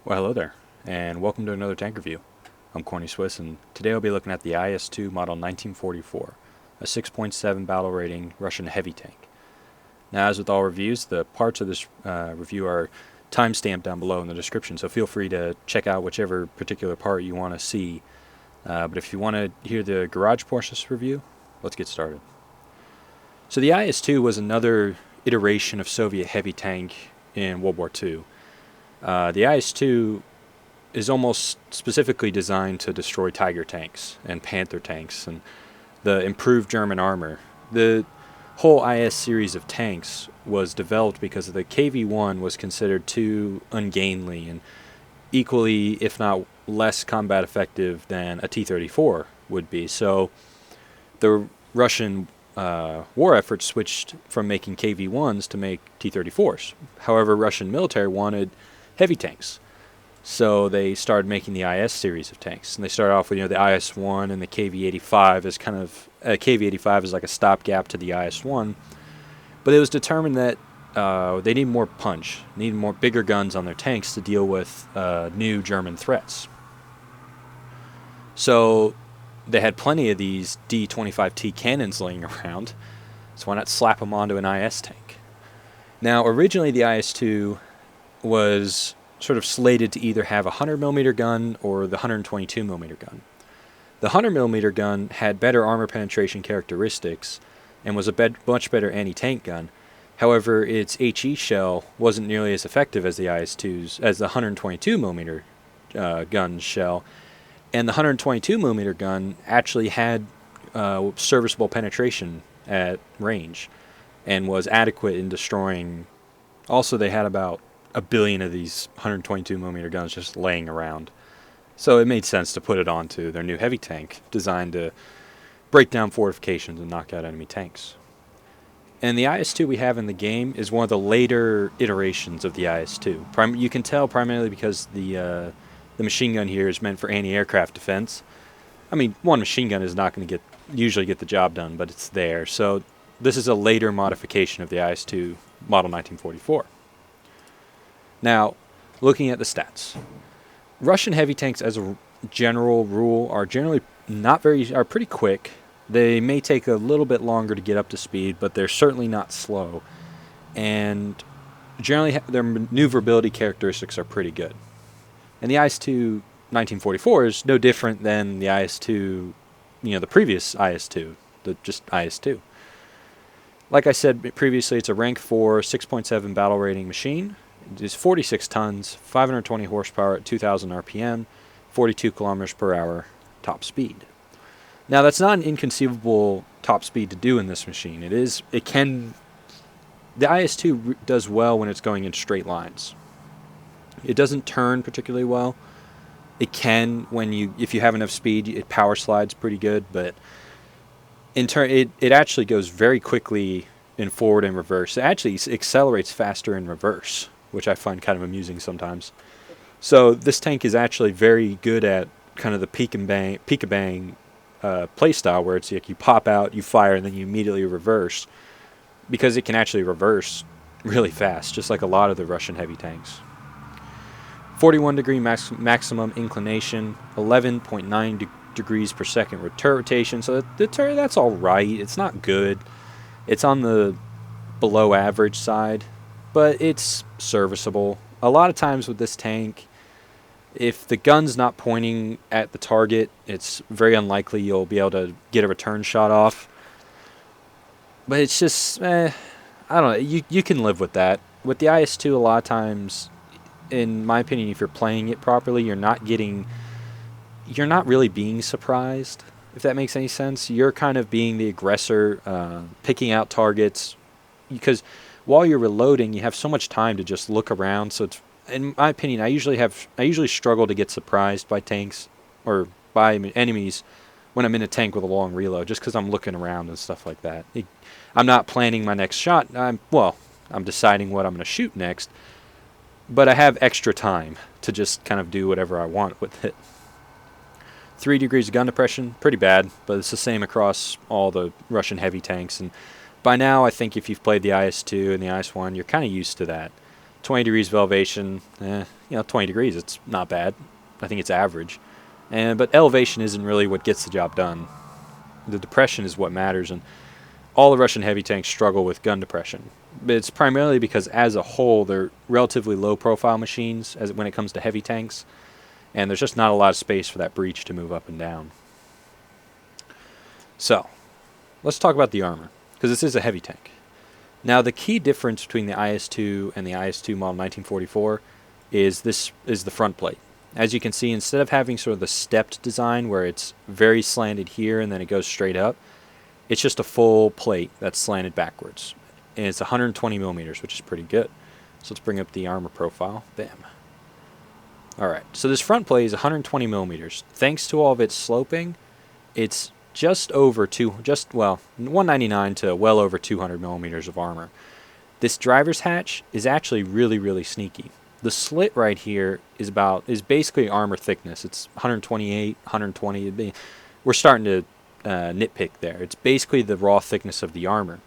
Well, hello there, and welcome to another tank review. I'm Corny Swiss, and today I'll be looking at the IS-2 model 1944, a 6.7 battle rating Russian heavy tank. Now, as with all reviews, the parts of this review are timestamped down below in the description, so feel free to check out whichever particular part you want to see. But if you want to hear the garage portion of this review, let's get started. So the IS-2 was another iteration of Soviet heavy tank in World War II. The IS-2 is almost specifically designed to destroy Tiger tanks and Panther tanks and the improved German armor. The whole IS series of tanks was developed because the KV-1 was considered too ungainly and equally, if not less, combat effective than a T-34 would be. So the Russian war effort switched from making KV-1s to make T-34s. However, Russian military wanted heavy tanks, so they started making the IS series of tanks, and they started off with the IS-1 and the KV-85 as kind of KV-85 is like a stopgap to the IS-1, but it was determined that they need more punch, need more bigger guns on their tanks to deal with new German threats. So they had plenty of these D-25T cannons laying around, so why not slap them onto an IS tank? Now, originally the IS-2 was sort of slated to either have a 100mm gun or the 122mm gun. The 100mm gun had better armor penetration characteristics and was a much better anti-tank gun. However, its HE shell wasn't nearly as effective as the IS-2's, as the 122mm gun shell, and the 122mm gun actually had serviceable penetration at range and was adequate in destroying. Also, they had about a billion of these 122mm guns just laying around. So it made sense to put it onto their new heavy tank, designed to break down fortifications and knock out enemy tanks. And the IS-2 we have in the game is one of the later iterations of the IS-2. You can tell primarily because the machine gun here is meant for anti-aircraft defense. I mean, one machine gun is not going to usually get the job done, but it's there. So this is a later modification of the IS-2 model 1944. Now, looking at the stats, Russian heavy tanks, as a general rule, are pretty quick. They may take a little bit longer to get up to speed, but they're certainly not slow. And generally, their maneuverability characteristics are pretty good. And the IS-2 1944 is no different than the IS-2, the previous IS-2, just IS-2. Like I said previously, it's a rank 4, 6.7 battle rating machine. It is 46 tons, 520 horsepower at 2,000 RPM, 42 kilometers per hour top speed. Now, that's not an inconceivable top speed to do in this machine. The IS-2 does well when it's going in straight lines. It doesn't turn particularly well. It can if you have enough speed, it power slides pretty good, but it actually goes very quickly in forward and reverse. It actually accelerates faster in reverse, which I find kind of amusing sometimes. So this tank is actually very good at kind of the peek-a-bang play style, where it's like you pop out, you fire, and then you immediately reverse, because it can actually reverse really fast, just like a lot of the Russian heavy tanks. 41 degree maximum inclination, 11.9 degrees per second turret rotation, so that's all right. It's not good. It's on the below average side, but it's serviceable. A lot of times with this tank, if the gun's not pointing at the target, it's very unlikely you'll be able to get a return shot off. But it's just, I don't know, you can live with that. With the IS-2, a lot of times, in my opinion, if you're playing it properly, you're not really being surprised, if that makes any sense. You're kind of being the aggressor, picking out targets, because while you're reloading, you have so much time to just look around. So it's, in my opinion, I usually struggle to get surprised by tanks or by enemies when I'm in a tank with a long reload, just because I'm looking around and stuff like that. I'm not planning my next shot. I'm deciding what I'm going to shoot next, but I have extra time to just kind of do whatever I want with it. 3 degrees of gun depression, pretty bad, but it's the same across all the Russian heavy tanks, and by now I think if you've played the IS-2 and the IS-1, you're kind of used to that. 20 degrees of elevation, 20 degrees. It's not bad. I think it's average. But elevation isn't really what gets the job done. The depression is what matters, and all the Russian heavy tanks struggle with gun depression. But it's primarily because, as a whole, they're relatively low-profile machines when it comes to heavy tanks, and there's just not a lot of space for that breech to move up and down. So, let's talk about the armor, because this is a heavy tank. Now, the key difference between the IS-2 and the IS-2 model 1944 is the front plate. As you can see, instead of having sort of the stepped design where it's very slanted here and then it goes straight up, it's just a full plate that's slanted backwards. And it's 120 millimeters, which is pretty good. So let's bring up the armor profile. Bam. Alright, so this front plate is 120 millimeters. Thanks to all of its sloping, it's just over 199 to well over 200 millimeters of armor. This driver's hatch is actually really, really sneaky. The slit right here is basically armor thickness. It's 128, 120. We're starting to nitpick there. It's basically the raw thickness of the armor.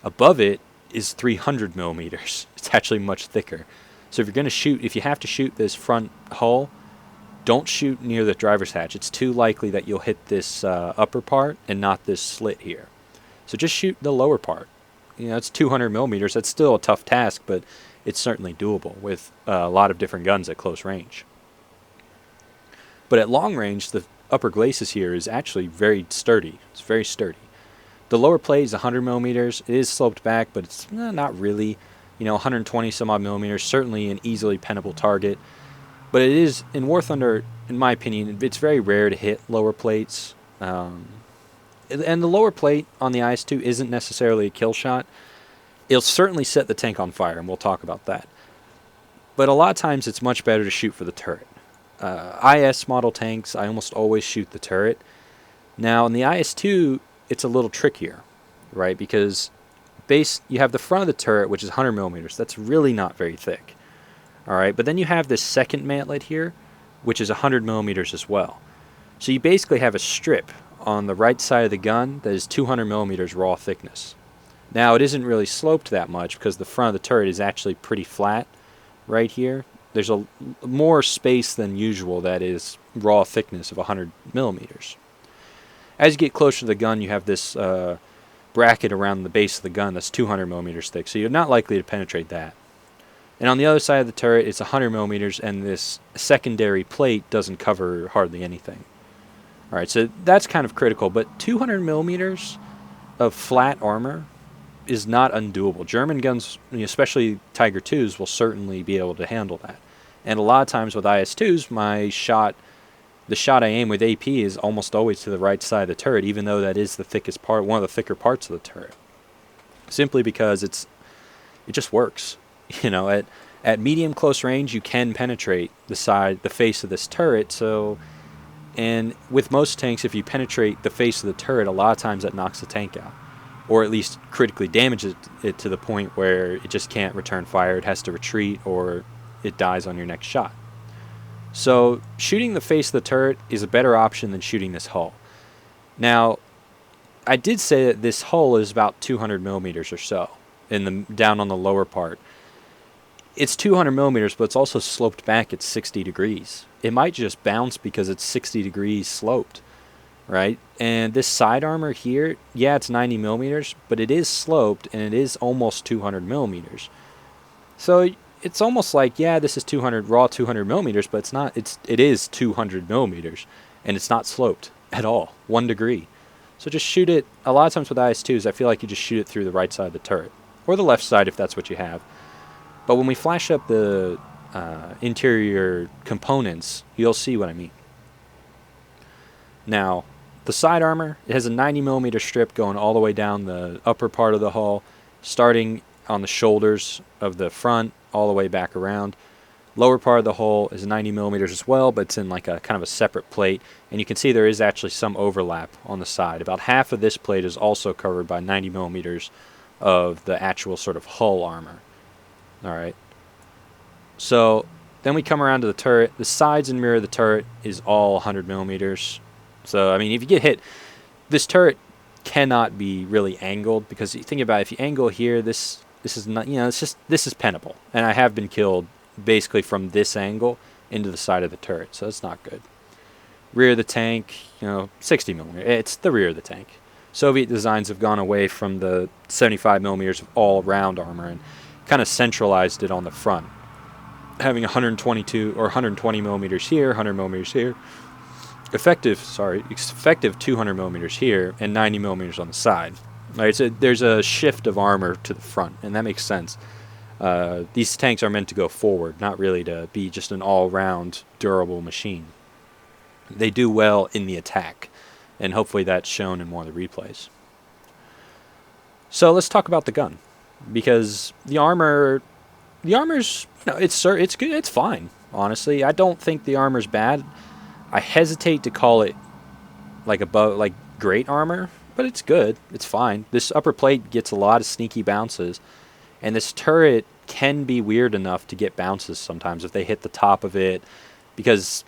Above it is 300 millimeters. It's actually much thicker. So if you have to shoot this front hull, don't shoot near the driver's hatch. It's too likely that you'll hit this upper part and not this slit here. So just shoot the lower part. It's 200 millimeters. That's still a tough task, but it's certainly doable with a lot of different guns at close range. But at long range, the upper glacis here is actually very sturdy. It's very sturdy. The lower plate is 100 millimeters. It is sloped back, but it's not really. 120 some odd millimeters, certainly an easily pennable target. But it is, in War Thunder, in my opinion, it's very rare to hit lower plates. And the lower plate on the IS-2 isn't necessarily a kill shot. It'll certainly set the tank on fire, and we'll talk about that. But a lot of times it's much better to shoot for the turret. IS model tanks, I almost always shoot the turret. Now, in the IS-2, it's a little trickier, right? Because you have the front of the turret, which is 100 millimeters. That's really not very thick. All right, but then you have this second mantlet here, which is 100 millimeters as well. So you basically have a strip on the right side of the gun that is 200 millimeters raw thickness. Now, it isn't really sloped that much because the front of the turret is actually pretty flat right here. There's more space than usual that is raw thickness of 100 millimeters. As you get closer to the gun, you have this bracket around the base of the gun that's 200 millimeters thick, so you're not likely to penetrate that. And on the other side of the turret, it's 100 millimeters, and this secondary plate doesn't cover hardly anything. All right, so that's kind of critical, but 200 millimeters of flat armor is not undoable. German guns, especially Tiger IIs, will certainly be able to handle that. And a lot of times with IS-2s, the shot I aim with AP is almost always to the right side of the turret, even though that is the thickest part, one of the thicker parts of the turret. Simply because it just works. At medium close range, you can penetrate the face of this turret. And with most tanks, if you penetrate the face of the turret, a lot of times that knocks the tank out, or at least critically damages it to the point where it just can't return fire. It has to retreat, or it dies on your next shot. So shooting the face of the turret is a better option than shooting this hull. Now, I did say that this hull is about 200 millimeters or so down on the lower part. It's 200 millimeters, but it's also sloped back at 60 degrees. It might just bounce because it's 60 degrees sloped, right? And this side armor here, yeah, it's 90 millimeters, but it is sloped, and it is almost 200 millimeters. So it's almost like, yeah, this is 200 millimeters, but it's not. It is 200 millimeters, and it's not sloped at all, 1 degree. So just shoot it. A lot of times with IS-2s, I feel like you just shoot it through the right side of the turret, or the left side if that's what you have. But when we flash up the interior components, you'll see what I mean. Now, the side armor, it has a 90 millimeter strip going all the way down the upper part of the hull, starting on the shoulders of the front, all the way back around. Lower part of the hull is 90 millimeters as well, but it's in like a kind of a separate plate. And you can see there is actually some overlap on the side. About half of this plate is also covered by 90 millimeters of the actual sort of hull armor. All right. So then we come around to the turret. The sides and rear of the turret is all 100 millimeters. So, I mean, if you get hit, this turret cannot be really angled, because you think about it, if you angle here, this is not, this is pennable. And I have been killed basically from this angle into the side of the turret, so that's not good. Rear of the tank, 60 millimeter. It's the rear of the tank. Soviet designs have gone away from the 75 millimeters of all-round armor and kind of centralized it on the front, having 122 or 120 millimeters here, 100 millimeters here, effective 200 millimeters here, and 90 millimeters on the side. Right, so there's a shift of armor to the front, and that makes sense. These tanks are meant to go forward, not really to be just an all-round durable machine. They do well in the attack, and hopefully that's shown in more of the replays. So let's talk about the gun, because the armor's it's good, it's fine. Honestly, I don't think the armor's bad. I hesitate to call it like great armor, but it's good. It's fine. This upper plate gets a lot of sneaky bounces, and this turret can be weird enough to get bounces sometimes if they hit the top of it, because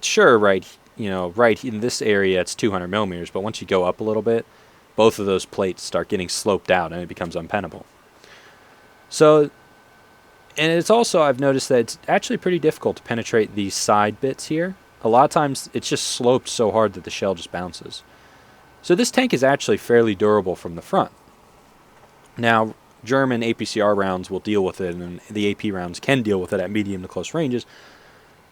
sure, right in this area it's 200 millimeters, but once you go up a little bit, both of those plates start getting sloped out and it becomes unpennable. So, and it's also, I've noticed that it's actually pretty difficult to penetrate these side bits here. A lot of times it's just sloped so hard that the shell just bounces. So this tank is actually fairly durable from the front. Now, German APCR rounds will deal with it, and the AP rounds can deal with it at medium to close ranges.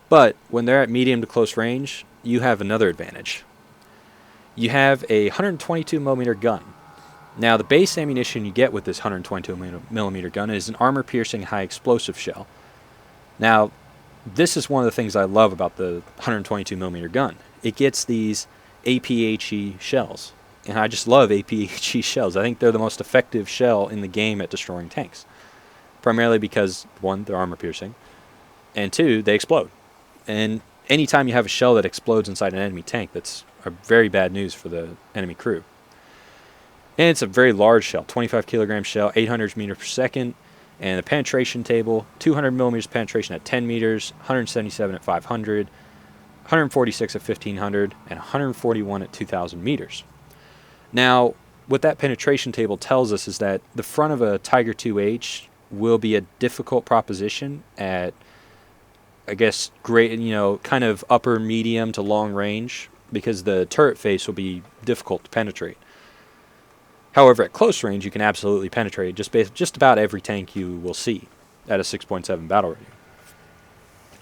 But when they're at medium to close range, you have another advantage. You have a 122 millimeter gun. Now, the base ammunition you get with this 122 millimeter gun is an armor-piercing high explosive shell. Now, this is one of the things I love about the 122 millimeter gun. It gets these APHE shells, and I just love APHE shells. I think they're the most effective shell in the game at destroying tanks, primarily because, one, they're armor-piercing, and two, they explode. And anytime you have a shell that explodes inside an enemy tank, that's a very bad news for the enemy crew. And it's a very large shell, 25 kilogram shell, 800 meters per second, and the penetration table, 200 millimeters penetration at 10 meters, 177 at 500, 146 at 1500, and 141 at 2000 meters. Now, what that penetration table tells us is that the front of a Tiger 2H will be a difficult proposition at, I guess, great, kind of upper medium to long range, because the turret face will be difficult to penetrate. However, at close range, you can absolutely penetrate just about every tank you will see at a 6.7 battle rating.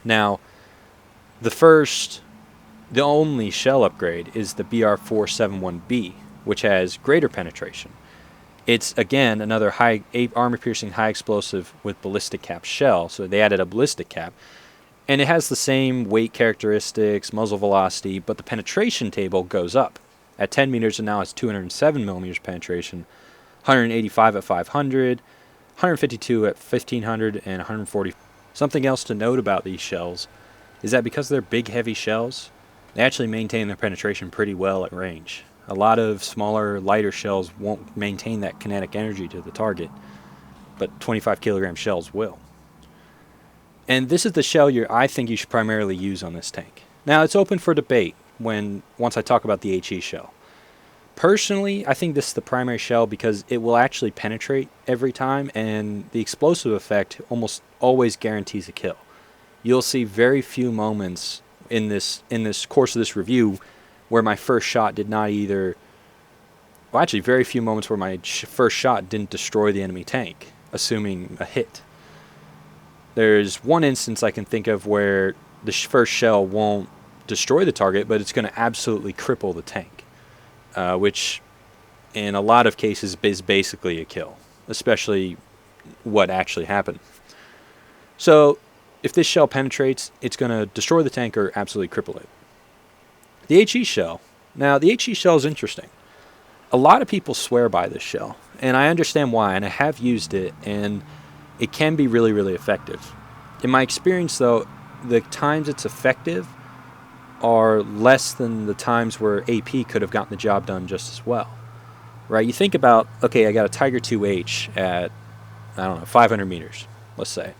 Now, the only shell upgrade is the BR-471B, which has greater penetration. It's, again, another armor-piercing high explosive with ballistic cap shell, so they added a ballistic cap. And it has the same weight characteristics, muzzle velocity, but the penetration table goes up. At 10 meters, and now it's 207 millimeters penetration, 185 at 500, 152 at 1500, and 140. Something else to note about these shells is that because they're big, heavy shells, they actually maintain their penetration pretty well at range. A lot of smaller, lighter shells won't maintain that kinetic energy to the target, but 25 kilogram shells will. And this is the shell I think you should primarily use on this tank. Now, it's open for debate once I talk about the HE shell. Personally, I think this is the primary shell because it will actually penetrate every time, and the explosive effect almost always guarantees a kill. You'll see very few moments in this course of this review where my first shot did not very few moments where my first shot didn't destroy the enemy tank, assuming a hit. There's one instance I can think of where the first shell won't destroy the target, but it's going to absolutely cripple the tank, which in a lot of cases is basically a kill, especially what actually happened. So if this shell penetrates, it's going to destroy the tank or absolutely cripple it. The HE shell. Now, the HE shell is interesting. A lot of people swear by this shell, and I understand why, and I have used it, and it can be really, really effective. In my experience, though, the times it's effective are less than the times where AP could have gotten the job done just as well. Right? You think about, okay, I got a Tiger 2H at, 500 meters, let's say.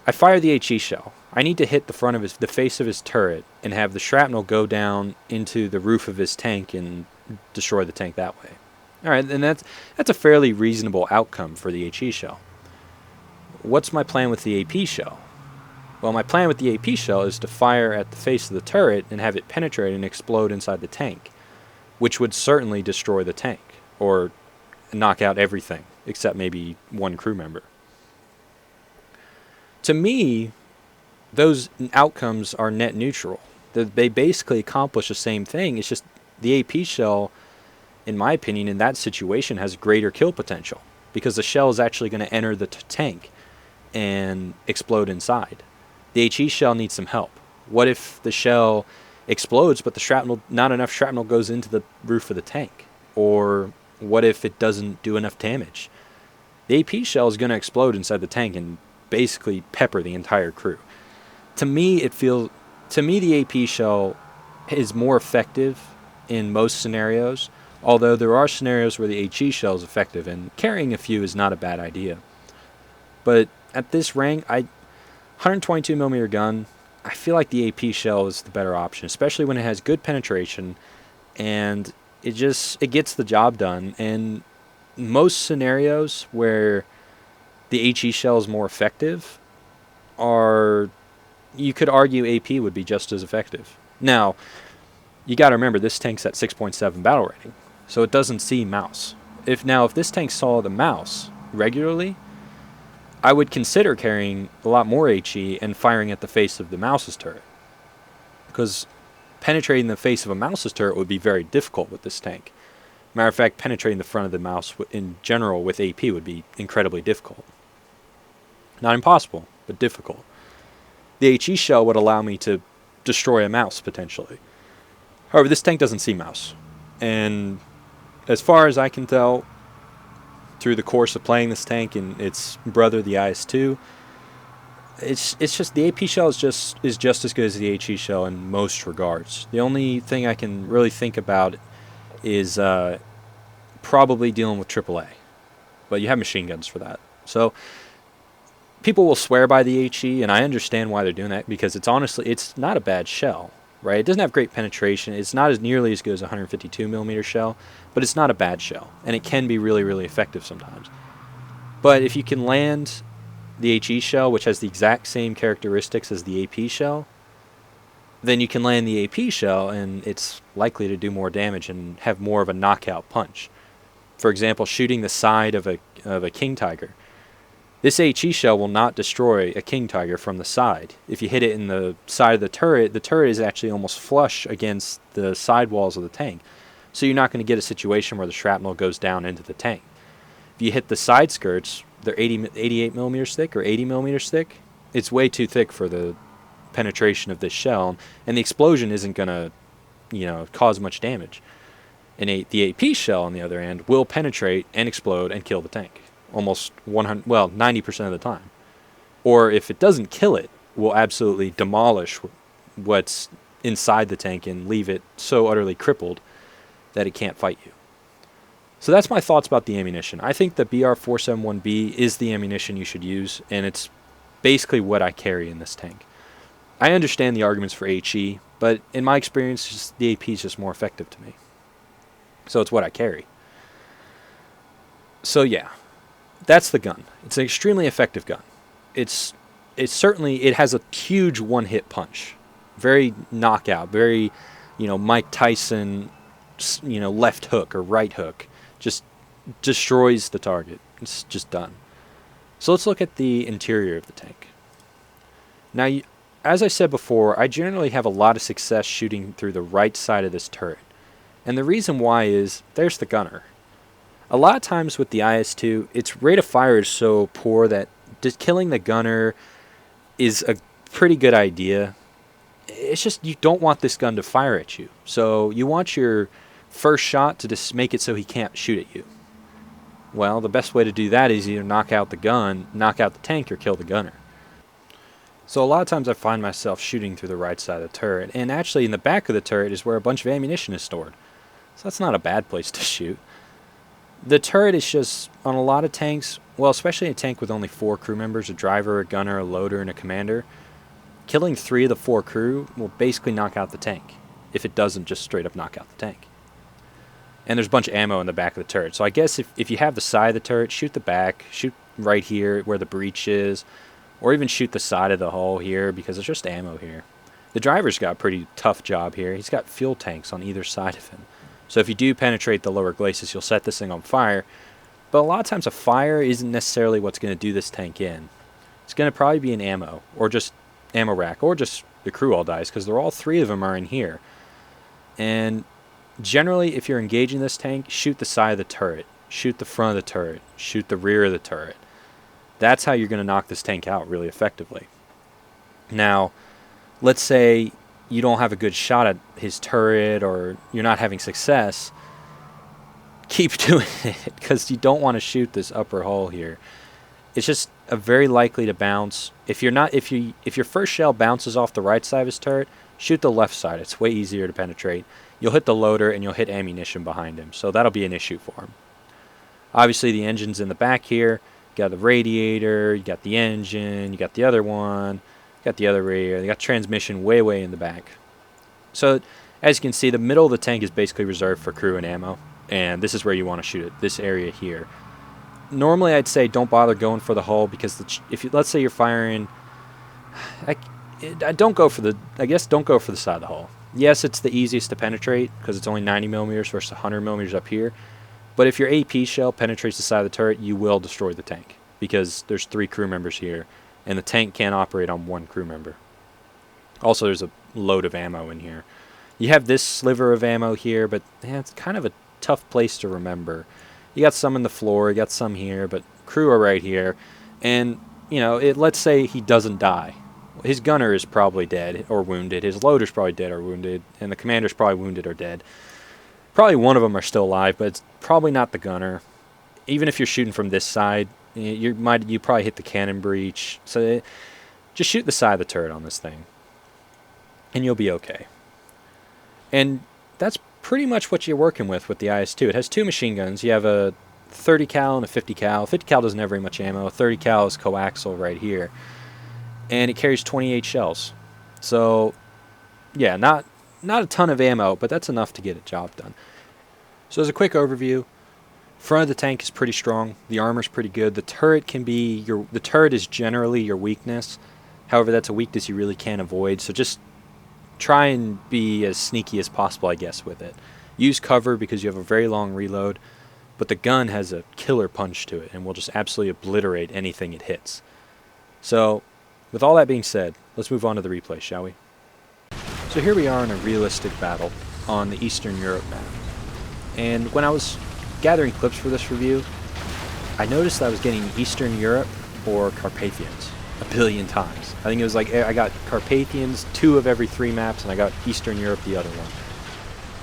I fire the HE shell. I need to hit the face of his turret and have the shrapnel go down into the roof of his tank and destroy the tank that way. All right, and that's a fairly reasonable outcome for the HE shell. what's my plan with the AP shell? Well, my plan with the AP shell is to fire at the face of the turret and have it penetrate and explode inside the tank, which would certainly destroy the tank, or knock out everything, except maybe one crew member. To me, those outcomes are net neutral. They basically accomplish the same thing. It's just the AP shell, in my opinion, in that situation has greater kill potential, because the shell is actually going to enter the tank and explode inside. The HE shell needs some help. What if the shell explodes, but the shrapnel, not enough shrapnel goes into the roof of the tank? Or what if it doesn't do enough damage? The AP shell is going to explode inside the tank and basically pepper the entire crew. To me, the AP shell is more effective in most scenarios, although there are scenarios where the HE shell is effective, and carrying a few is not a bad idea. But at this rank, 122mm gun, I feel like the AP shell is the better option, especially when it has good penetration, and it gets the job done. And most scenarios where the HE shell is more effective you could argue AP would be just as effective. Now, you got to remember, this tank's at 6.7 battle rating, so it doesn't see mouse. If this tank saw the mouse regularly, I would consider carrying a lot more HE and firing at the face of the mouse's turret, because penetrating the face of a mouse's turret would be very difficult with this tank. Matter of fact, penetrating the front of the mouse in general with AP would be incredibly difficult. Not impossible, but difficult. The HE shell would allow me to destroy a mouse, potentially. However, this tank doesn't see mouse. And as far as I can tell, through the course of playing this tank and its brother, the IS-2, it's just the AP shell is just as good as the HE shell in most regards. The only thing I can really think about is probably dealing with AAA. But you have machine guns for that. So people will swear by the HE, and I understand why they're doing that, because it's not a bad shell, right? It doesn't have great penetration. It's not nearly as good as a 152mm shell, but it's not a bad shell, and it can be really, really effective sometimes. But if you can land the HE shell, which has the exact same characteristics as the AP shell, then you can land the AP shell, and it's likely to do more damage and have more of a knockout punch. For example, shooting the side of a King Tiger. This HE shell will not destroy a King Tiger from the side. If you hit it in the side of the turret is actually almost flush against the side walls of the tank. So you're not going to get a situation where the shrapnel goes down into the tank. If you hit the side skirts, they're 88mm thick or 80mm thick. It's way too thick for the penetration of this shell, and the explosion isn't going to cause much damage. And the AP shell, on the other hand, will penetrate and explode and kill the tank. Almost 90% of the time. Or if it doesn't kill it, will absolutely demolish what's inside the tank and leave it so utterly crippled that it can't fight you. So that's my thoughts about the ammunition. I think the BR-471B is the ammunition you should use, and it's basically what I carry in this tank. I understand the arguments for HE, but in my experience, the AP is just more effective to me. So it's what I carry. So yeah. That's the gun. It's an extremely effective gun. It has a huge one-hit punch. Very knockout, very, Mike Tyson, left hook or right hook. Just destroys the target. It's just done. So let's look at the interior of the tank. Now, as I said before, I generally have a lot of success shooting through the right side of this turret. And the reason why is, there's the gunner. A lot of times with the IS-2, its rate of fire is so poor that just killing the gunner is a pretty good idea. It's just you don't want this gun to fire at you. So you want your first shot to just make it so he can't shoot at you. Well, the best way to do that is either knock out the tank, or kill the gunner. So a lot of times I find myself shooting through the right side of the turret, and actually in the back of the turret is where a bunch of ammunition is stored. So that's not a bad place to shoot. The turret is just, on a lot of tanks, well, especially a tank with only 4 crew members, a driver, a gunner, a loader, and a commander, killing 3 of the 4 crew will basically knock out the tank, if it doesn't just straight up knock out the tank. And there's a bunch of ammo in the back of the turret, so I guess if you have the side of the turret, shoot the back, shoot right here where the breach is, or even shoot the side of the hull here because there's just ammo here. The driver's got a pretty tough job here. He's got fuel tanks on either side of him. So if you do penetrate the lower glacis, you'll set this thing on fire. But a lot of times a fire isn't necessarily what's going to do this tank in. It's going to probably be an ammo, or just ammo rack, or just the crew all dies, because they're all three of them are in here. And generally, if you're engaging this tank, shoot the side of the turret, shoot the front of the turret, shoot the rear of the turret. That's how you're going to knock this tank out really effectively. Now, let's say you don't have a good shot at his turret, or you're not having success. Keep doing it, because you don't want to shoot this upper hull here. It's just very likely to bounce. If your first shell bounces off the right side of his turret, shoot the left side. It's way easier to penetrate. You'll hit the loader and you'll hit ammunition behind him, so that'll be an issue for him. Obviously, the engine's in the back here. You got the radiator, you got the engine, you got the other one, you got the other radiator. You got transmission way in the back. So as you can see, the middle of the tank is basically reserved for crew and ammo, and this is where you want to shoot it. This area here. Normally, I'd say don't bother going for the hull, because let's say you're firing, don't go for the side of the hull. Yes, it's the easiest to penetrate because it's only 90 millimeters versus 100 millimeters up here. But if your AP shell penetrates the side of the turret, you will destroy the tank, because there's 3 crew members here, and the tank can't operate on 1 crew member. Also, there's a load of ammo in here. You have this sliver of ammo here, but it's kind of a tough place to remember. You got some in the floor, you got some here, but crew are right here. And, let's say he doesn't die. His gunner is probably dead or wounded. His loader's probably dead or wounded. And the commander's probably wounded or dead. Probably one of them are still alive, but it's probably not the gunner. Even if you're shooting from this side, you probably hit the cannon breach. So just shoot the side of the turret on this thing, and you'll be okay. And that's pretty much what you're working with the IS-2. It has 2 machine guns. You have a 30 cal and a 50 cal. 50 cal doesn't have very much ammo. 30 cal is coaxial right here. And it carries 28 shells. So, yeah, not a ton of ammo, but that's enough to get a job done. So as a quick overview, front of the tank is pretty strong. The armor's pretty good. The turret is generally your weakness. However, that's a weakness you really can't avoid. So just try and be as sneaky as possible, I guess, with it. Use cover because you have a very long reload, but the gun has a killer punch to it and will just absolutely obliterate anything it hits. So, with all that being said, let's move on to the replay, shall we? So here we are in a realistic battle on the Eastern Europe map. And when I was gathering clips for this review, I noticed I was getting Eastern Europe or Carpathians a billion times. I think it was like I got Carpathians 2 of every 3 maps, and I got Eastern Europe the other one.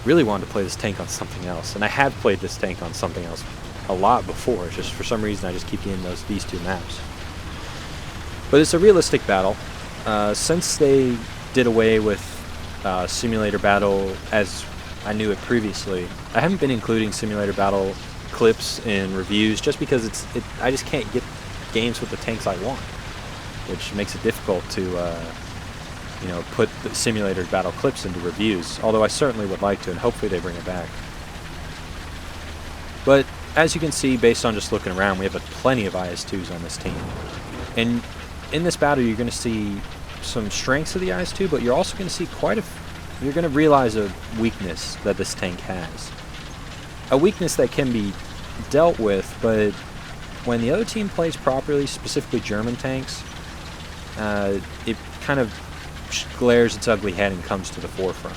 Really wanted to play this tank on something else, and I have played this tank on something else a lot before. It's just for some reason I just keep getting these 2 maps. But it's a realistic battle. Since they did away with simulator battle as I knew it previously, I haven't been including simulator battle clips in reviews just because I just can't get games with the tanks I want, which makes it difficult to put the simulator battle clips into reviews, although I certainly would like to, and hopefully they bring it back. But as you can see, based on just looking around, we have plenty of IS-2s on this team. And in this battle, you're going to see some strengths of the IS-2, but you're also going to see you're going to realize a weakness that this tank has. A weakness that can be dealt with, but when the other team plays properly, specifically German tanks, it kind of glares its ugly head and comes to the forefront.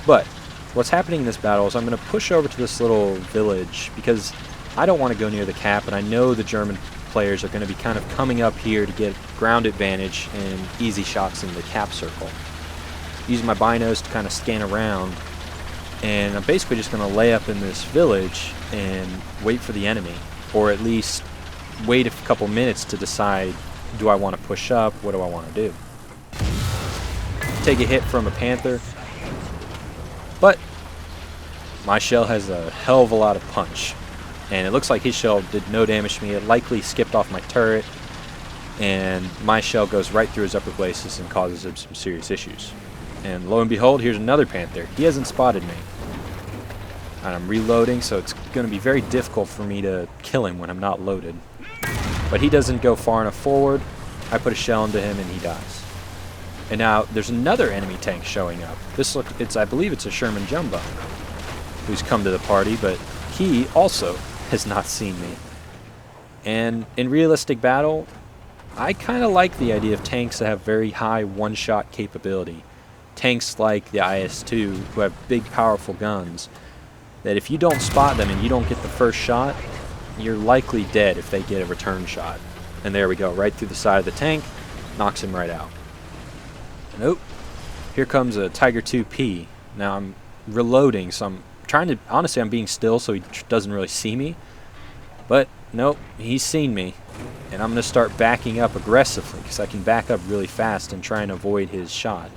But what's happening in this battle is I'm going to push over to this little village because I don't want to go near the cap, and I know the German players are going to be kind of coming up here to get ground advantage and easy shots in the cap circle. Using my binos to kind of scan around, and I'm basically just going to lay up in this village and wait for the enemy, or at least wait a couple minutes to decide, do I want to push up, what do I want to do? Take a hit from a Panther, but my shell has a hell of a lot of punch, and it looks like his shell did no damage to me. It likely skipped off my turret, and my shell goes right through his upper glacis and causes him some serious issues. And lo and behold, here's another Panther. He hasn't spotted me. And I'm reloading, so it's going to be very difficult for me to kill him when I'm not loaded. But he doesn't go far enough forward. I put a shell into him and he dies. And now there's another enemy tank showing up. I believe it's a Sherman Jumbo who's come to the party, but he also has not seen me. And in realistic battle, I kind of like the idea of tanks that have very high one-shot capability. Tanks like the IS-2 who have big, powerful guns, that if you don't spot them and you don't get the first shot, you're likely dead if they get a return shot. And there we go, right through the side of the tank, knocks him right out. Nope. Here comes a Tiger 2P. Now I'm reloading, so I'm trying to, honestly I'm being still so he doesn't really see me. But nope, he's seen me. And I'm going to start backing up aggressively because I can back up really fast and try and avoid his shot.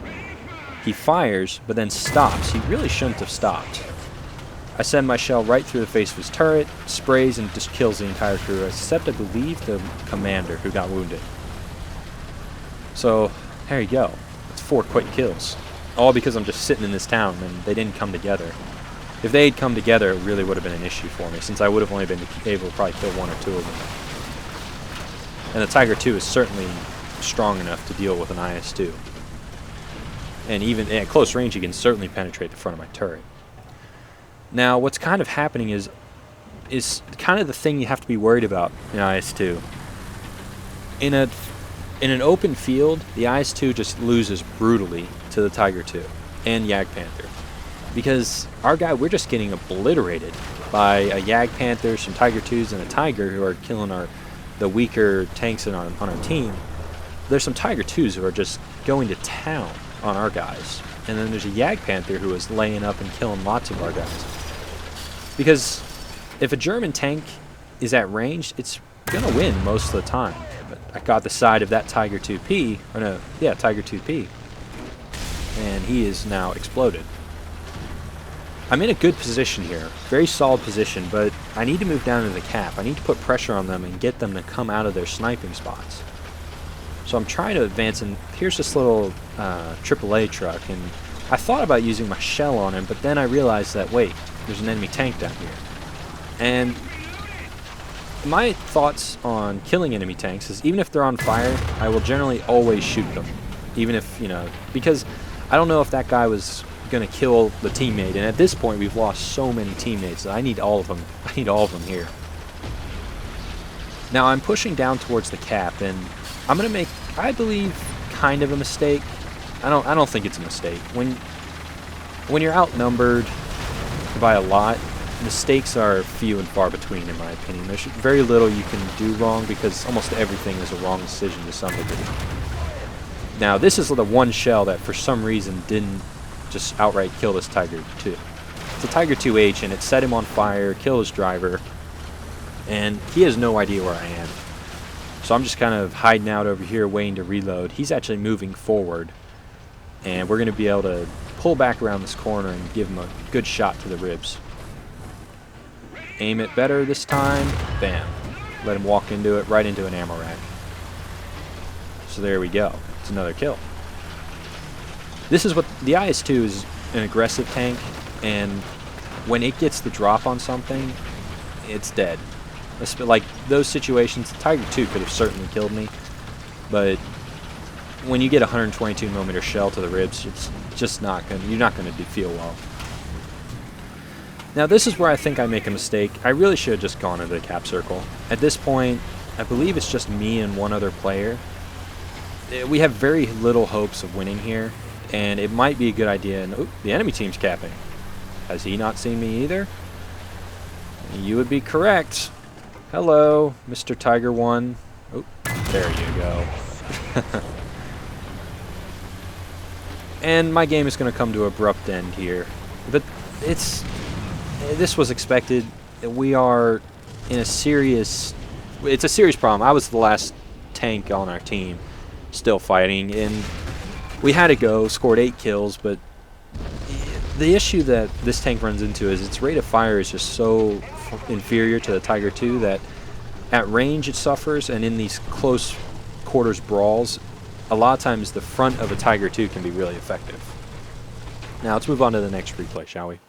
He fires, but then stops. He really shouldn't have stopped. I send my shell right through the face of his turret, sprays and just kills the entire crew, except I believe the commander who got wounded. So, there you go. It's 4 quick kills. All because I'm just sitting in this town and they didn't come together. If they had come together, it really would have been an issue for me, since I would have only been able to probably kill 1 or 2 of them. And the Tiger 2 is certainly strong enough to deal with an IS-2. And even at close range, he can certainly penetrate the front of my turret. Now, what's kind of happening is kind of the thing you have to be worried about in IS-2. In an open field, the IS-2 just loses brutally to the Tiger 2 and Jagdpanther. Because our guy, we're just getting obliterated by a Jagdpanther, some Tiger 2s, and a Tiger who are killing the weaker tanks on our team. There's some Tiger 2s who are just going to town on our guys. And then there's a Jagdpanther who is laying up and killing lots of our guys. Because if a German tank is at range, it's going to win most of the time. But I got the side of that Tiger 2P, or no, yeah, Tiger 2P. And he is now exploded. I'm in a good position here, very solid position, but I need to move down to the cap. I need to put pressure on them and get them to come out of their sniping spots. So I'm trying to advance, and here's this little AAA truck, and I thought about using my shell on him, but then I realized that, wait, there's an enemy tank down here. And my thoughts on killing enemy tanks is even if they're on fire, I will generally always shoot them. Even if, because I don't know if that guy was going to kill the teammate, and at this point we've lost so many teammates that I need all of them. I need all of them here. Now I'm pushing down towards the cap, and I'm going to make, I believe, kind of a mistake. I don't think it's a mistake. When you're outnumbered by a lot, mistakes are few and far between, in my opinion. There's very little you can do wrong because almost everything is a wrong decision to some degree. Now, this is the one shell that for some reason didn't just outright kill this Tiger 2. It's a Tiger 2H, and it set him on fire, killed his driver, and he has no idea where I am. So I'm just kind of hiding out over here waiting to reload. He's actually moving forward, and we're going to be able to pull back around this corner and give him a good shot to the ribs. Aim it better this time. Bam. Let him walk into it, right into an ammo rack. So there we go. It's another kill. This is what the IS-2 is, an aggressive tank, and when it gets the drop on something, it's dead. Like those situations, the Tiger 2 could have certainly killed me, but when you get a 122mm shell to the ribs, it's just not gonna. You're not gonna feel well. Now this is where I think I make a mistake. I really should have just gone into the cap circle. At this point, I believe it's just me and one other player. We have very little hopes of winning here, and it might be a good idea. And oh, the enemy team's capping. Has he not seen me either? You would be correct. Hello, Mr. Tiger 1. Oh, there you go. And my game is going to come to an abrupt end here. But this was expected. We are in a serious... It's a serious problem. I was the last tank on our team still fighting, and we had to go, scored 8 kills, but the issue that this tank runs into is its rate of fire is just so inferior to the Tiger 2 that at range it suffers, and in these close quarters brawls, a lot of times the front of a Tiger 2 can be really effective. Now let's move on to the next replay, shall we?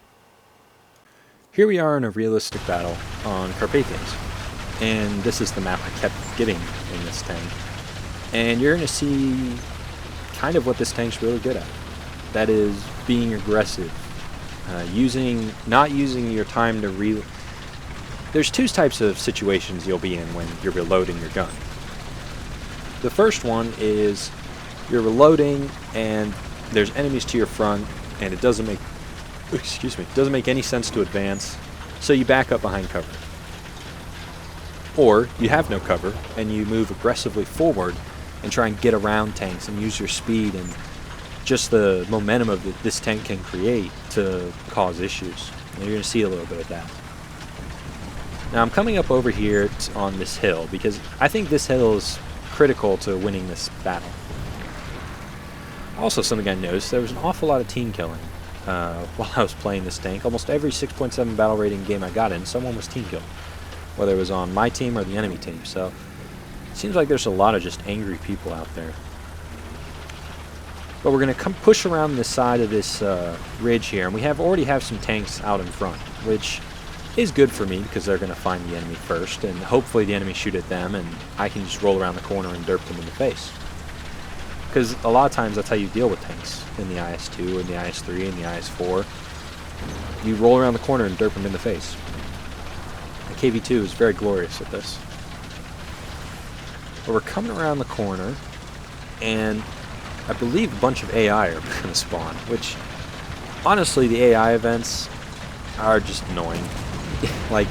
Here we are in a realistic battle on Carpathians. and this is the map I kept getting in this tank. And you're going to see kind of what this tank's really good at. That is being aggressive. Not using your time to There's two types of situations you'll be in when you're reloading your gun. The first one is you're reloading and there's enemies to your front and it doesn't make any sense to advance, so you back up behind cover. Or you have no cover and you move aggressively forward and try and get around tanks and use your speed and just the momentum of this tank can create to cause issues. And you're going to see a little bit of that. Now I'm coming up over here on this hill because I think this hill is critical to winning this battle. Also, something I noticed, there was an awful lot of team killing while I was playing this tank. Almost every 6.7 battle rating game I got in, someone was team killed, whether it was on my team or the enemy team. So it seems like there's a lot of just angry people out there. But we're going to push around this side of this ridge here, and we already have some tanks out in front, which is good for me because they're going to find the enemy first, and hopefully the enemy shoot at them, and I can just roll around the corner and derp them in the face. Because a lot of times that's how you deal with tanks in the IS-2 and the IS-3 and the IS-4. You roll around the corner and derp them in the face. The KV-2 is very glorious at this. But we're coming around the corner, and I believe a bunch of AI are going to spawn, which, honestly, the AI events are just annoying. Like,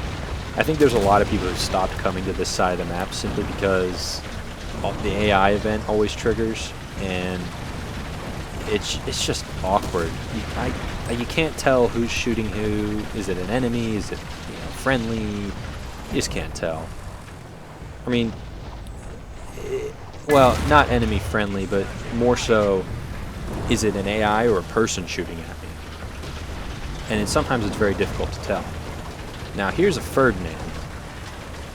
I think there's a lot of people who stopped coming to this side of the map simply because the AI event always triggers, and it's just awkward. You can't tell who's shooting who. Is it an enemy? Is it friendly? You just can't tell. I mean, well, not enemy friendly, but more so, is it an AI or a person shooting at me? And sometimes it's very difficult to tell. Now, here's a Ferdinand.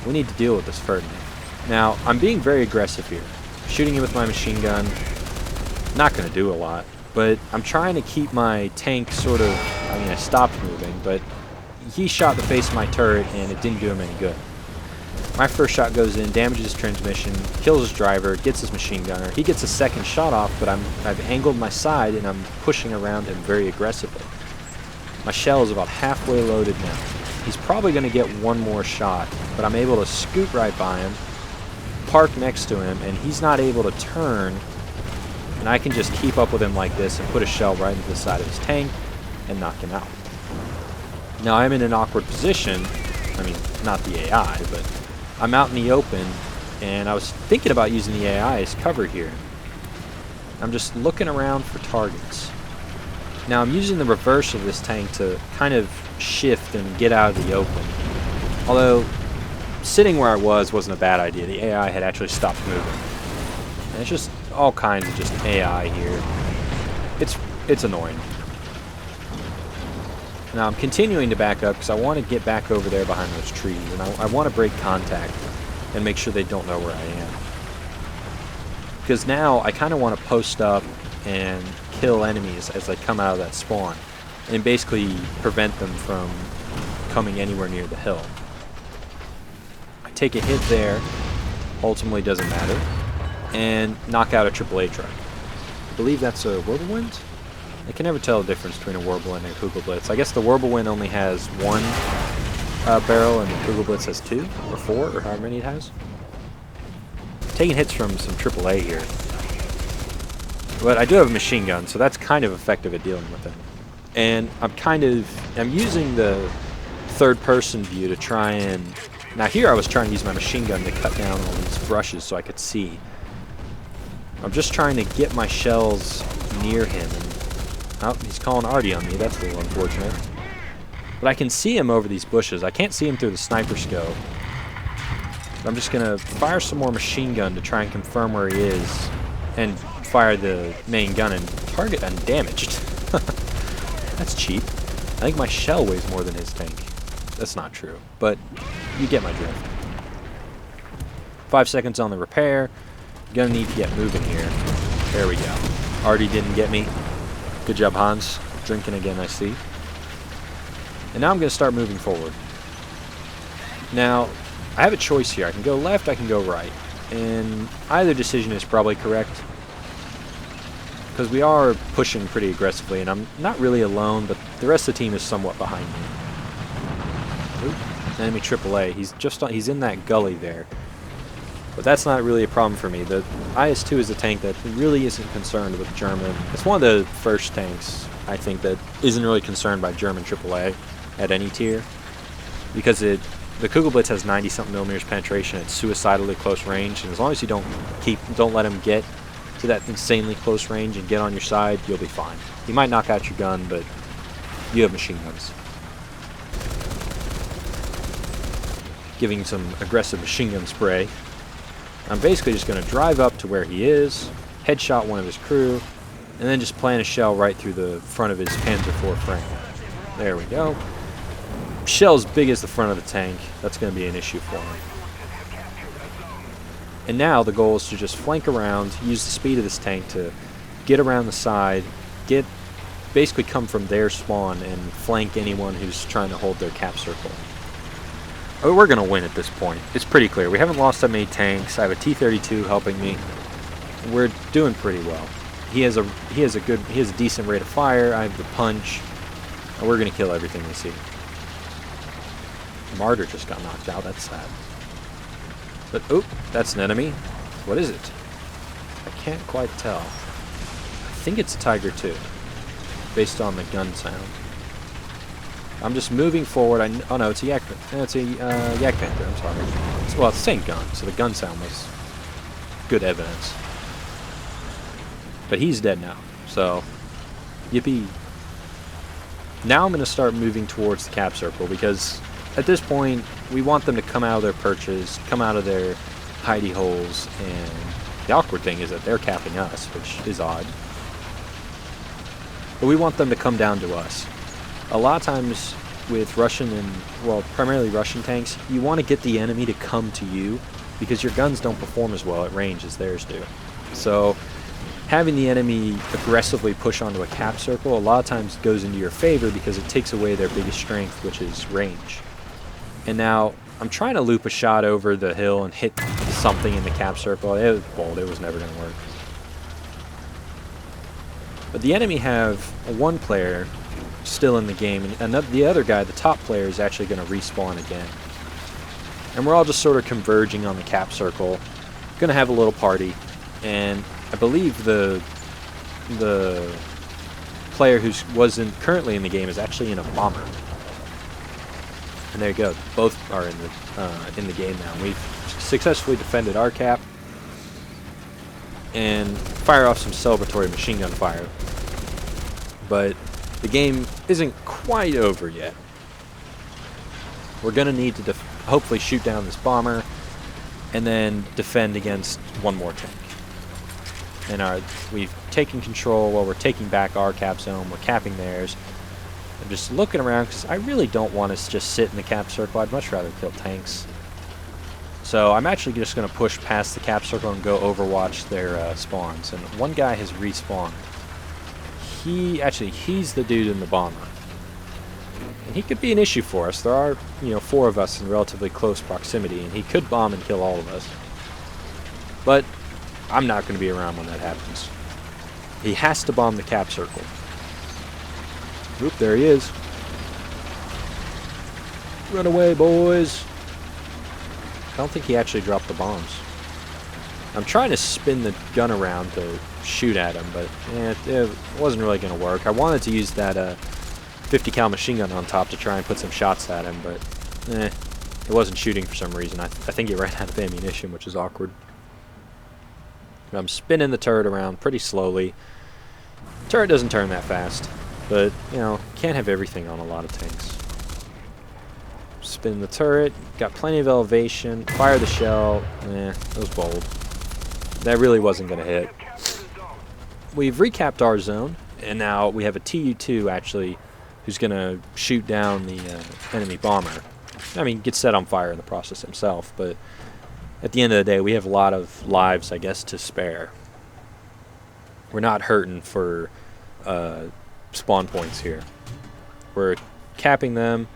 We need to deal with this Ferdinand. Now, I'm being very aggressive here. Shooting him with my machine gun. Not going to do a lot, but I'm trying to keep my tank sort of... I stopped moving, but he shot the face of my turret, and it didn't do him any good. My first shot goes in, damages his transmission, kills his driver, gets his machine gunner. He gets a second shot off, but I've angled my side, and I'm pushing around him very aggressively. My shell is about halfway loaded now. He's probably going to get one more shot, but I'm able to scoot right by him, park next to him, and he's not able to turn, and I can just keep up with him like this and put a shell right into the side of his tank and knock him out. Now I'm in an awkward position. I mean, not the AI, but I'm out in the open, and I was thinking about using the AI as cover here. I'm just looking around for targets. Now I'm using the reverse of this tank to kind of shift and get out of the open. Although, sitting where I wasn't a bad idea. The AI had actually stopped moving. And it's just all kinds of just AI here. It's annoying. Now I'm continuing to back up because I want to get back over there behind those trees, and I want to break contact and make sure they don't know where I am. Because now I kind of want to post up and kill enemies as they come out of that spawn, and basically prevent them from coming anywhere near the hill. I take a hit there, ultimately doesn't matter, and knock out a AAA truck. I believe that's a Whirlwind? I can never tell the difference between a Whirlwind and a Kugelblitz. I guess the Whirlwind only has one barrel and the Kugelblitz has 2 or 4 or however many it has. Taking hits from some AAA here. But I do have a machine gun, so that's kind of effective at dealing with it. And I'm using the third-person view to try and... Now here I was trying to use my machine gun to cut down all these brushes so I could see. I'm just trying to get my shells near him. And, oh, he's calling Artie on me. That's a little unfortunate. But I can see him over these bushes. I can't see him through the sniper scope. But I'm just going to fire some more machine gun to try and confirm where he is. And fire the main gun and target undamaged. That's cheap. I think my shell weighs more than his tank. That's not true, but you get my drift. 5 seconds on the repair. Gonna need to get moving here. There we go. Artie didn't get me. Good job, Hans. Drinking again, I see. And now I'm gonna start moving forward. Now, I have a choice here. I can go left, I can go right. And either decision is probably correct. Because we are pushing pretty aggressively, and I'm not really alone, but the rest of the team is somewhat behind me. Oop, enemy AAA. He's in that gully there. But that's not really a problem for me. The IS-2 is a tank that really isn't concerned with German. It's one of the first tanks, I think, that isn't really concerned by German AAA at any tier. Because the Kugelblitz has 90-something millimeters penetration at suicidally close range, and as long as you don't let him get to that insanely close range and get on your side, you'll be fine. He might knock out your gun, but you have machine guns. Giving some aggressive machine gun spray. I'm basically just going to drive up to where he is, headshot one of his crew, and then just plant a shell right through the front of his Panzer IV frame. There we go. Shell's big as the front of the tank. That's going to be an issue for him. And now the goal is to just flank around, use the speed of this tank to get around the side, basically come from their spawn and flank anyone who's trying to hold their cap circle. Oh, we're going to win at this point. It's pretty clear. We haven't lost that many tanks. I have a T-32 helping me. We're doing pretty well. He has a decent rate of fire. I have the punch. And we're going to kill everything we see. Martyr just got knocked out. That's sad. But, oh, that's an enemy. What is it? I can't quite tell. I think it's a Tiger II, based on the gun sound. I'm just moving forward. Oh no, it's a Yak. It's a Yak Panther. I'm sorry. Well, it's the same gun, so the gun sound was good evidence. But he's dead now, so yippee. Now I'm going to start moving towards the cap circle because at this point we want them to come out of their perches, come out of their hidey holes, and the awkward thing is that they're capping us, which is odd. But we want them to come down to us. A lot of times with Russian and, well, primarily Russian tanks, you want to get the enemy to come to you because your guns don't perform as well at range as theirs do. So having the enemy aggressively push onto a cap circle a lot of times goes into your favor because it takes away their biggest strength, which is range. And now I'm trying to loop a shot over the hill and hit something in the cap circle. It was bold. It was never going to work. But the enemy have one player still in the game, and the other guy, the top player, is actually going to respawn again. And we're all just sort of converging on the cap circle, going to have a little party, and I believe the player who wasn't currently in the game is actually in a bomber. And there you go, both are in the game now. We've successfully defended our cap and fire off some celebratory machine gun fire. But the game isn't quite over yet. We're going to need to hopefully shoot down this bomber and then defend against one more tank. And we've taken control while we're taking back our cap zone. We're capping theirs. I'm just looking around because I really don't want us to just sit in the cap circle. I'd much rather kill tanks. So I'm actually just going to push past the cap circle and go overwatch their spawns. And one guy has respawned. He's the dude in the bomber. And he could be an issue for us. There are, 4 of us in relatively close proximity, and he could bomb and kill all of us. But I'm not going to be around when that happens. He has to bomb the cap circle. Oop, there he is. Run away, boys. I don't think he actually dropped the bombs. I'm trying to spin the gun around to shoot at him, but it wasn't really going to work. I wanted to use that 50 cal machine gun on top to try and put some shots at him, but it wasn't shooting for some reason. I think it ran out of ammunition, which is awkward. I'm spinning the turret around pretty slowly. Turret doesn't turn that fast, but can't have everything on a lot of tanks. Spin the turret, got plenty of elevation, fire the shell. It was bold. That really wasn't going to hit. We've recapped our zone, and now we have a TU-2 actually who's going to shoot down the enemy bomber. I mean, gets set on fire in the process himself, but at the end of the day, we have a lot of lives, I guess, to spare. We're not hurting for spawn points here. We're capping them.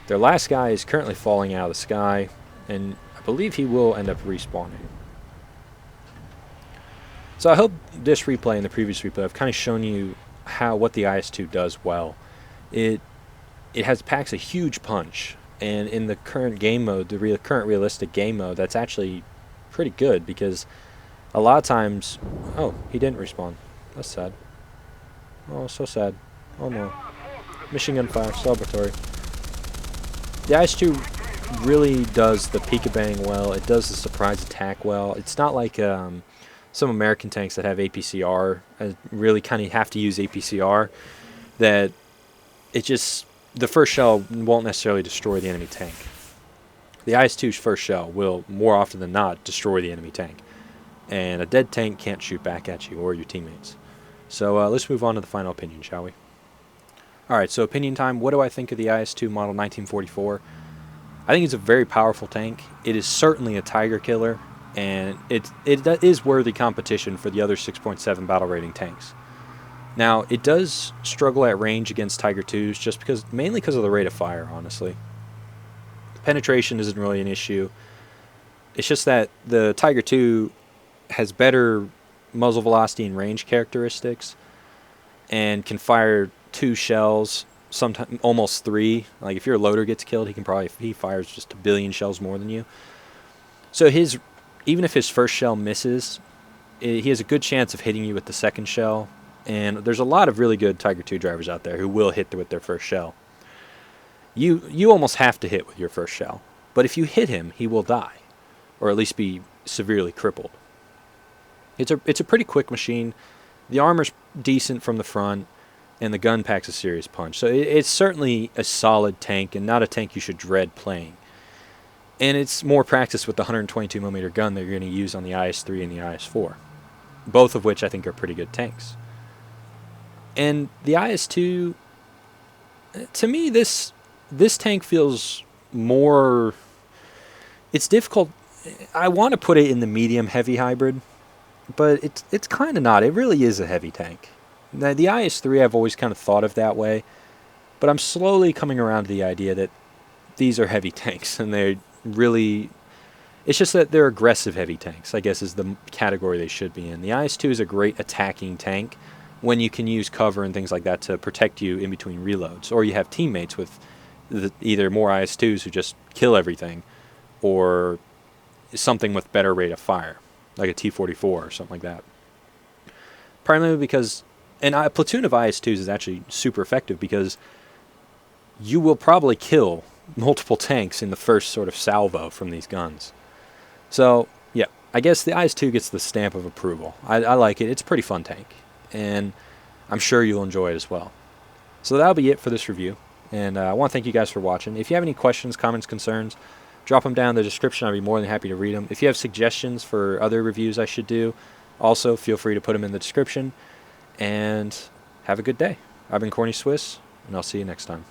Their last guy is currently falling out of the sky, and I believe he will end up respawning. So I hope this replay and the previous replay I've kind of shown you what the IS-2 does well. It packs a huge punch, and in the current game mode, the current realistic game mode, that's actually pretty good, because a lot of times... Oh, he didn't respawn. That's sad. Oh, so sad. Oh no. Machine gun fire, celebratory. The IS-2 really does the peekabang well. It does the surprise attack well. It's not like some American tanks that have APCR, really kind of have to use APCR, that it just... the first shell won't necessarily destroy the enemy tank. The IS-2's first shell will, more often than not, destroy the enemy tank. And a dead tank can't shoot back at you or your teammates. So let's move on to the final opinion, shall we? Alright, so opinion time. What do I think of the IS-2 model 1944? I think it's a very powerful tank. It is certainly a Tiger killer, and it is worthy competition for the other 6.7 battle rating tanks. Now, it does struggle at range against Tiger 2s, just mainly because of the rate of fire, honestly. Penetration isn't really an issue. It's just that the Tiger 2 has better muzzle velocity and range characteristics, and can fire 2 shells, sometimes almost 3. Like if your loader gets killed, he fires just a billion shells more than you. So even if his first shell misses, he has a good chance of hitting you with the second shell. And there's a lot of really good Tiger 2 drivers out there who will hit with their first shell. You almost have to hit with your first shell, but if you hit him, he will die, or at least be severely crippled. It's a pretty quick machine. The armor's decent from the front, and the gun packs a serious punch. So it's certainly a solid tank, and not a tank you should dread playing. And it's more practice with the 122mm gun that you're going to use on the IS-3 and the IS-4, both of which I think are pretty good tanks. And the IS-2, to me, this tank feels more... It's difficult. I want to put it in the medium-heavy hybrid, but it's kind of not. It really is a heavy tank. Now, the IS-3 I've always kind of thought of that way, but I'm slowly coming around to the idea that these are heavy tanks, and they're really... It's just that they're aggressive heavy tanks, I guess, is the category they should be in. The IS-2 is a great attacking tank when you can use cover and things like that to protect you in between reloads, or you have teammates with either more IS-2s who just kill everything, or something with better rate of fire, like a T-44 or something like that. Primarily because... And a platoon of IS-2s is actually super effective, because you will probably kill multiple tanks in the first sort of salvo from these guns. So, yeah, I guess the IS-2 gets the stamp of approval. I like it. It's a pretty fun tank, and I'm sure you'll enjoy it as well. So that'll be it for this review, and I want to thank you guys for watching. If you have any questions, comments, concerns, drop them down in the description. I'll be more than happy to read them. If you have suggestions for other reviews I should do, also feel free to put them in the description. And have a good day. I've been Corny Swiss, and I'll see you next time.